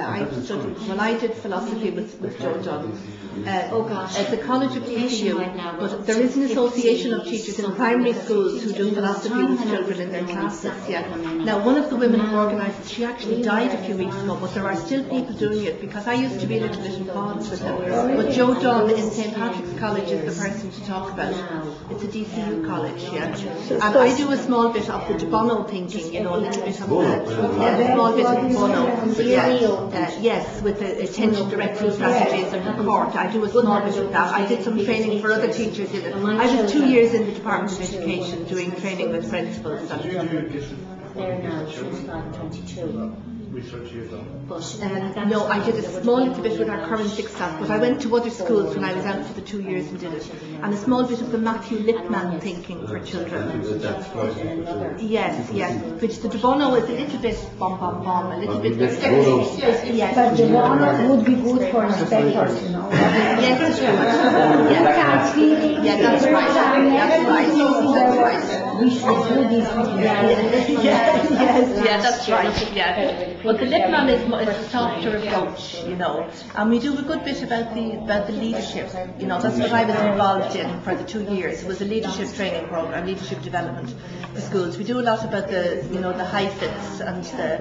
I did philosophy with Joe Dunn. At the College of DCU, but there is an association of teachers in primary schools who do philosophy with children in their classes. Now, one of the women who organised it, she actually died a few weeks ago, but there are still people doing it, because I used to be a little bit involved with them. But Joe Dunn in St Patrick's College is the person to talk about it. It's a DCU college, and I do a small bit of the de Bono thinking, a little bit of a small bit of Bono. Yes, with the attention directing strategies and report. I do a small bit of that. I did some training for other teachers in it. I was 2 years in the Department of Education doing training with principals. There now, 25 and 22. But no, I did a small little bit with our current 6th class, but I went to other schools when I was out for the 2 years and did it. And a small bit of the Matthew Lipman thinking for children. Yes, which the de Bono is a little bit a little bit yes. But de Bono would be good for inspectors, Yes, it's true. Yeah, that's right. That's right. We should do this. Yeah, that's right. Yeah. But the Lipman is a softer approach, and we do a good bit about the leadership. That's what I was involved in for the 2 years. It was a leadership training program, leadership development for schools. We do a lot about the Heifetz and the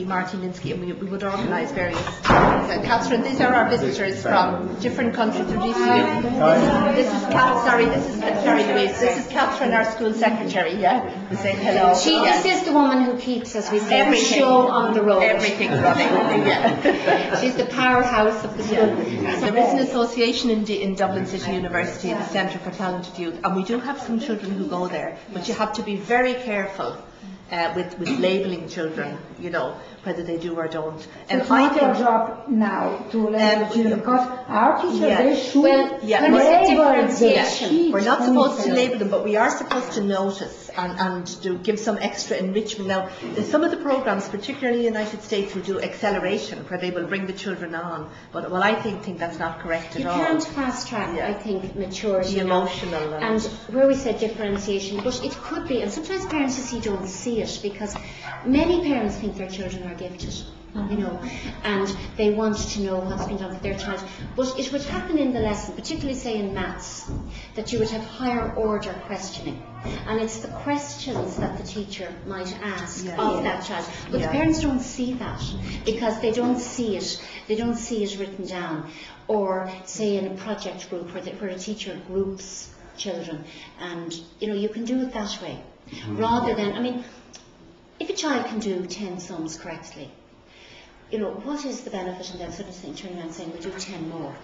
Martin Linsky, and we would organise various things. Catherine, these are our visitors from different countries from DCU. This is Louise. This is Catherine, our school secretary. We say hello. This is the woman who keeps, as we say, the show on the road. Everything's running. She's the powerhouse of the school. There is an association in Dublin City University, the Centre for Talented Youth, and we do have some children who go there, but you have to be very careful with labelling children, whether they do or don't. And it's not your job now to label children, because our teachers, they should label the We're not supposed to label them, but we are supposed to notice and to give some extra enrichment. Now, some of the programs, particularly in the United States, will do acceleration, where they will bring the children on. But I think that's not correct at all. You can't fast track, I think, maturity. The emotional. And where we said differentiation, but it could be, and sometimes parents, don't see it, because many parents think their children are gifted. And they want to know what's been done with their child. But it would happen in the lesson, particularly say in maths, that you would have higher order questioning. And it's the questions that the teacher might ask of that child. But the parents don't see that, because they don't see it written down. Or say in a project group where a teacher groups children, and you can do it that way. Rather than, if a child can do 10 sums correctly, what is the benefit in them sort of turning around and saying, we'll do 10 more?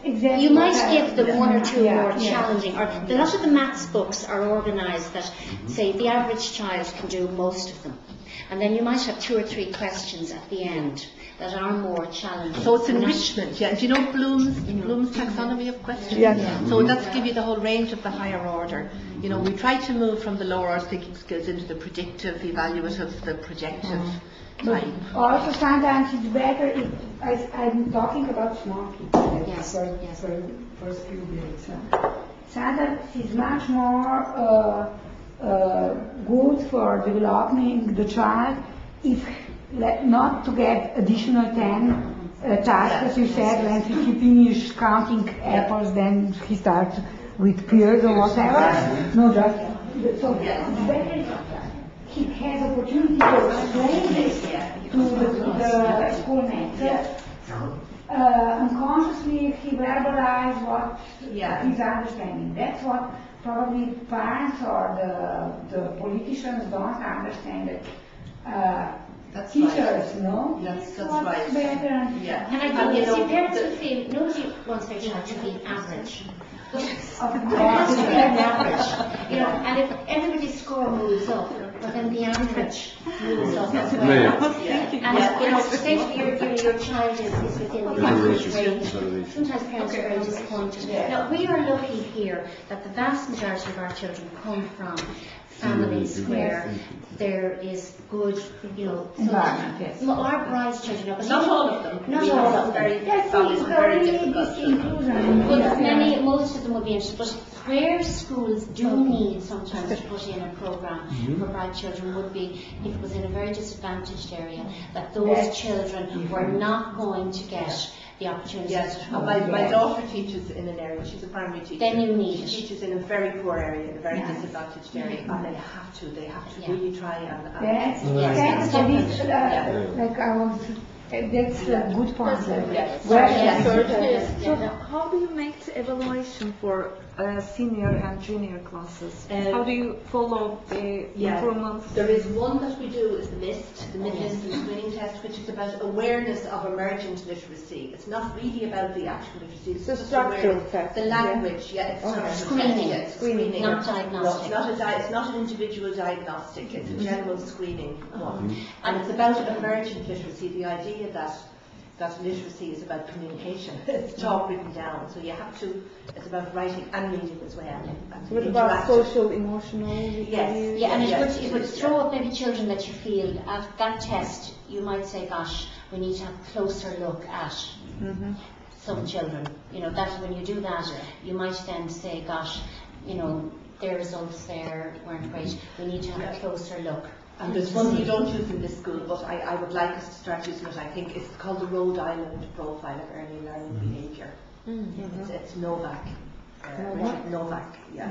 Exactly. You might give them one or two more challenging, or a lot of the maths books are organised that say the average child can do most of them. And then you might have 2 or 3 questions at the end that are more challenging. So it's enrichment, Do you know Bloom's taxonomy of questions? So that's to give you the whole range of the higher order. We try to move from the lower order thinking skills into the predictive, evaluative, the projective type. Also, sometimes it's better if I'm talking about small kids. For first few grades. Sometimes it's much more good for developing the child if not to get additional 10 tasks, as you said, when he finishes counting apples, then he starts with pears or whatever. No, just so it's better. He has opportunity to explain this to the schoolmate. Unconsciously, he verbalizes what he's understanding. That's what probably parents or the politicians don't understand. That's teachers, right. That's right. Better. And I think parents will feel, nobody wants their child to be average. But there has to be an average, and if everybody's score moves up, but then the average moves up as well. And say your child is within the average range. Sometimes parents are very disappointed. Now we are lucky here that the vast majority of our children come from families where there is good, you know, Environment, yes. Our bride's children, Not all of them. Not We all have of some them. very Yes, solid it's and very really difficult this children. inclusion. But most of them would be interested. But where schools do need sometimes to put in a programme for bright children would be if it was in a very disadvantaged area, that those children were not going to get the opportunities Yes, at and home. my daughter teaches in an area, she's a primary teacher. Then you need She it. teaches in a very poor area, in a very disadvantaged area, and they have to really try and Yes, Yes. thanks for this, like I was, that's a good point. Yes. So how do you make the evaluation for senior and junior classes? How do you follow the improvements? There is one that we do is the MIST, the Mid-List Screening Test, which is about awareness of emergent literacy. It's not really about the actual literacy, it's just structural awareness. test, The language, it's structural Screening. test, screening. Not diagnostic. No, it's not an individual diagnostic, it's a general screening one. And it's about emergent literacy, the idea that literacy is about communication. It's talk written down, so you have to, it's about writing and reading as well. And What about interactive. social, emotional? Yes. Yeah, and Yes. it would throw up maybe children that you feel at that test, you might say, gosh, we need to have a closer look at some children. You know, that when you do that, you might then say, gosh, you know, their results there weren't great. We need to have a closer look. And there's one we don't use in this school, but I would like us to start using it. I think it's called the Rhode Island Profile of Early Learning Behaviour. It's Novak. Novak, yeah.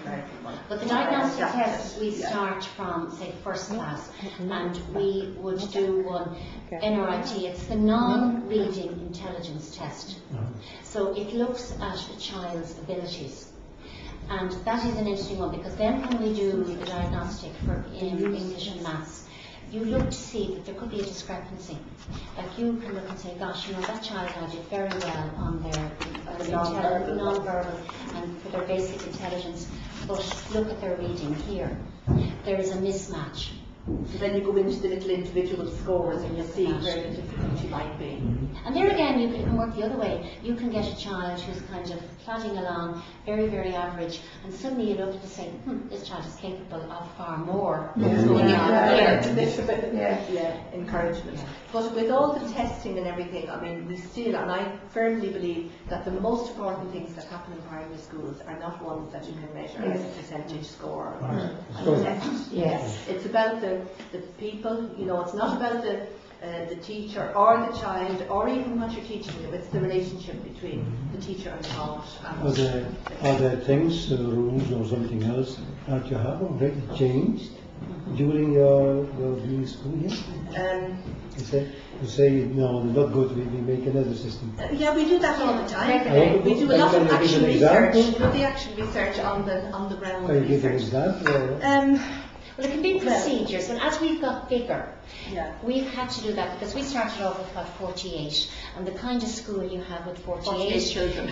American one. But the diagnostic tests we start from, say, first class, and we would do one NRIT. It's the non-reading intelligence test. So it looks at a child's abilities. And that is an interesting one, because then when we do the diagnostic for in English and maths, you look to see that there could be a discrepancy. Like you can look and say, gosh, you know, that child did very well on their non-verbal and for their basic intelligence, but look at their reading here. There is a mismatch. So then you go into the little individual scores and you see where the difficulty might be. And there again, you can work the other way. You can get a child who's kind of plodding along, very, very average, and suddenly you look at and say, this child is capable of far more. Encouragement. But with all the testing and everything, I mean, we still, and I firmly believe that the most important things that happen in primary schools are not ones that you can measure as a percentage score or a test. Yes, it's about the people. You know, it's not about the teacher or the child or even what you're teaching them. It's the relationship between the teacher and the taught. Are there things, rules or something else that you have already changed during your being school here? You say no, they're not good, we make another system. Yeah, we do that all the time. We do a lot of action research. We do the action research on the ground. Can you give an example? Well, it can be procedures, and as we've got bigger, Yeah. we've had to do that because we started off with about 48, and the kind of school you have with 48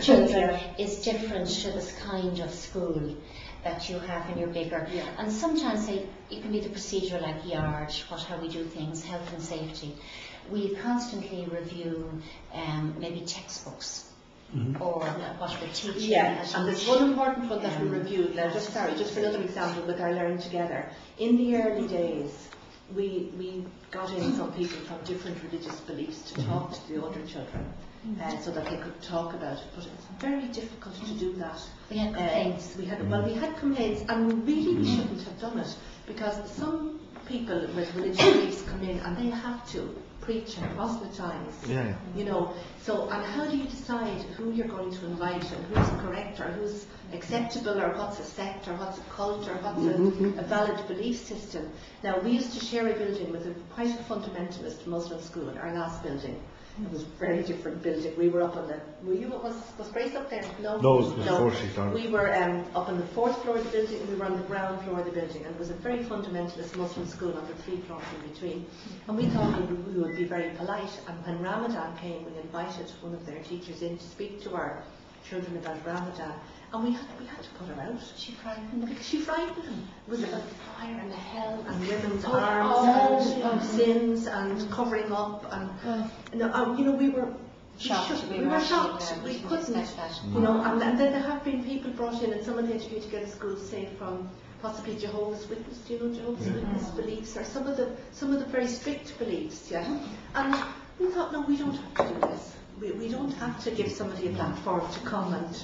children. is different to this kind of school that you have when you're bigger. Yeah. And sometimes it can be the procedure like yard, how we do things, health and safety. We constantly review maybe textbooks. Or what we're teaching. Yeah, and there's one important one that we reviewed. Now, just for another example with our Learn Together. In the early days, we got in some people from different religious beliefs to talk to the older children, so that they could talk about it. But it's very difficult to do that. We had complaints. We had complaints, and really we shouldn't have done it, because some people with religious beliefs come in and they have to preach and proselytise. You know, so and how do you decide who you're going to invite and who's correct or who's acceptable or what's a sect or what's a cult or what's a valid belief system? Now, we used to share a building with quite a fundamentalist Muslim school, our last building. It was a very different building. We were up on the, was Grace up there? No, it was 4th floor. We were up on the 4th floor of the building, and we were on the ground floor of the building, and it was a very fundamentalist Muslim school on the 3 floors in between. And we thought we would be very polite, and when Ramadan came, we invited one of their teachers in to speak to our children about Ramadan, and we had to put her out. She frightened them. She frightened them. It was about fire and hell and women's arms and sins and covering up and you know, we were shocked. We were shocked. We couldn't, you know, and then there have been people brought in, and some of the educated get a school say from possibly Jehovah's Witness, do you know Jehovah's Witness beliefs, or some of the very strict beliefs, yeah. And we thought, no, we don't have to do this. We don't have to give somebody a platform to come and,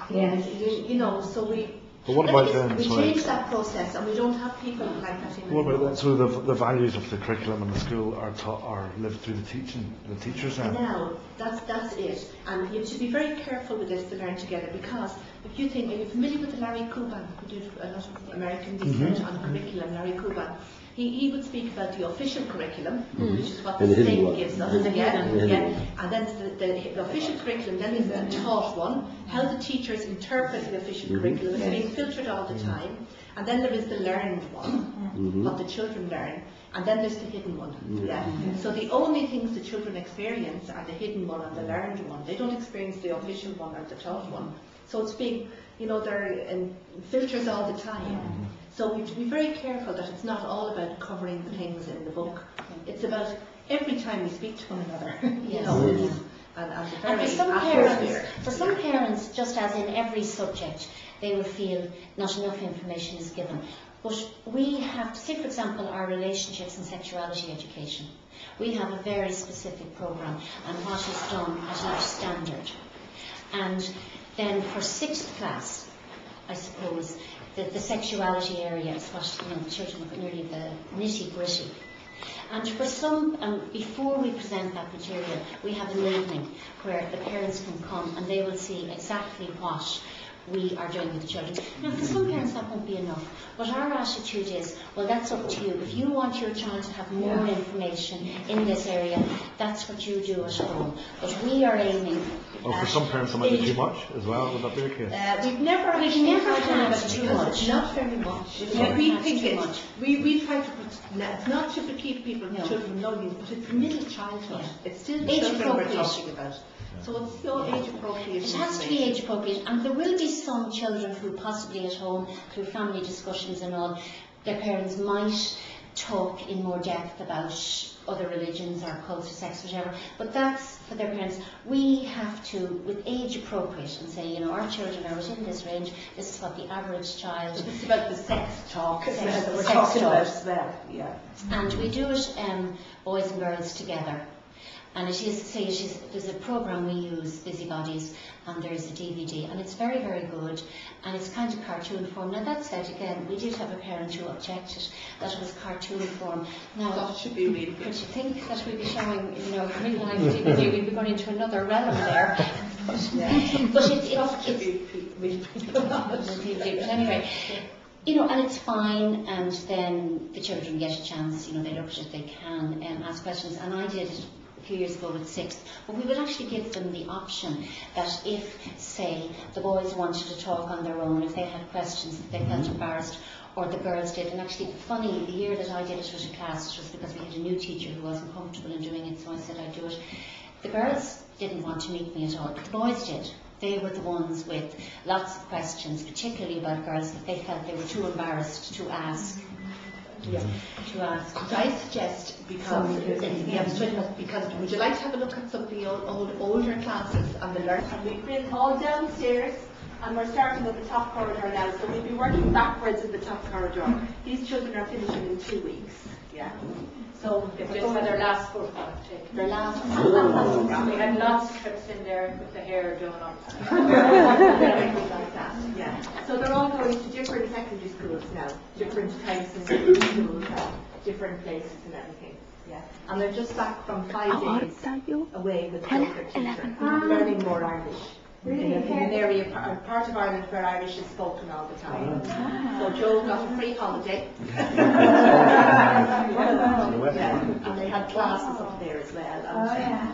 you know, so we. But what about then? We changed that process, and we don't have people like that anymore. What about so the values of the curriculum in the school are taught or lived through the teachers now? Now, that's it. And you have to be very careful with this to learn together, because if you think, are you familiar with Larry Kuban, who did a lot of American research on curriculum, Larry Kuban? He would speak about the official curriculum, which is what the state gives us, and then the official curriculum, then is the taught one, how the teachers interpret the official curriculum, it's being filtered all the time, and then there is the learned one, what the children learn, and then there's the hidden one. So the only things the children experience are the hidden one and the learned one. They don't experience the official one or the taught one. So it's being, you know, they're in filters all the time. So we have to be very careful that it's not all about covering the things in the book. It's about every time we speak to one another, you know, and the very atmosphere. For some parents, just as in every subject, they will feel not enough information is given. But we have, say for example, our relationships and sexuality education. We have a very specific programme and what is done at each standard. And then for 6th class, I suppose, the sexuality area is what, you know, the children look at nearly the nitty-gritty. And for some, before we present that material, we have an evening where the parents can come and they will see exactly what we are doing with the children. Now, for some parents that won't be enough, but our attitude is, well, that's up to you. If you want your child to have more information in this area, that's what you do at home. But we are aiming. For some parents it might be too much as well. Would that be the case? We've never had too much. It's not very much. We think we try to put. It's not to keep people, children from knowing, but it's middle childhood. It's still children we're talking about. So it's so age appropriate. It has to be age appropriate, and there will be some children who possibly at home, through family discussions and all, their parents might talk in more depth about other religions or culture, sex, whatever. But that's for their parents. We have to, with age appropriate, and say, you know, our children are within this range. This is what the average child. It's about the sex talk that we're talking about as well. Yeah. And we do it, boys and girls together. And it is, there's a programme we use, Busybodies, and there's a DVD, and it's very, very good, and it's kind of cartoon form. Now that said, again, we did have a parent who objected that it was cartoon form. Now, that should be really good. Could you think that we'd be showing, you know, real life DVD, we'd be going into another realm there. But it should be really DVD. But anyway, you know, and it's fine, and then the children get a chance, you know, they look at it, they can ask questions, and I did it a few years ago with 6th, but we would actually give them the option that if, say, the boys wanted to talk on their own, if they had questions, if they felt embarrassed, or the girls did. And actually, funny, the year that I did it with a class, it was because we had a new teacher who wasn't comfortable in doing it, so I said I'd do it. The girls didn't want to meet me at all, but the boys did. They were the ones with lots of questions, particularly about girls that they felt they were too embarrassed to ask. To ask. So I suggest, because would you like to have a look at some of the older classes and the learning? And we've been all downstairs, and we're starting at the top corridor now, so we'll be working backwards in the top corridor. These children are finishing in 2 weeks. Yeah. So if they had their last football take. Their last we had lots of trips in there with the hair done up. Like that. Yeah. So they're all going to different secondary schools now, different types of schools, different places and everything. Yeah. And they're just back from 5 days away with their teacher, learning more Irish. In an area, part of Ireland where Irish is spoken all the time. So Joe got a free holiday. And they had classes up there as well.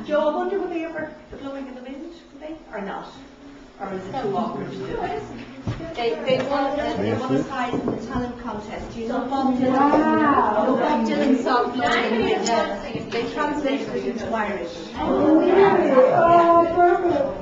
Joe, I wonder, were they ever blowing in the wind, or not? Or is it too awkward to do it? They won a prize in the talent contest. Do you know Bob Dylan? Bob Dylan song Blowing in the Wind. They translated it into Irish. Oh, perfect.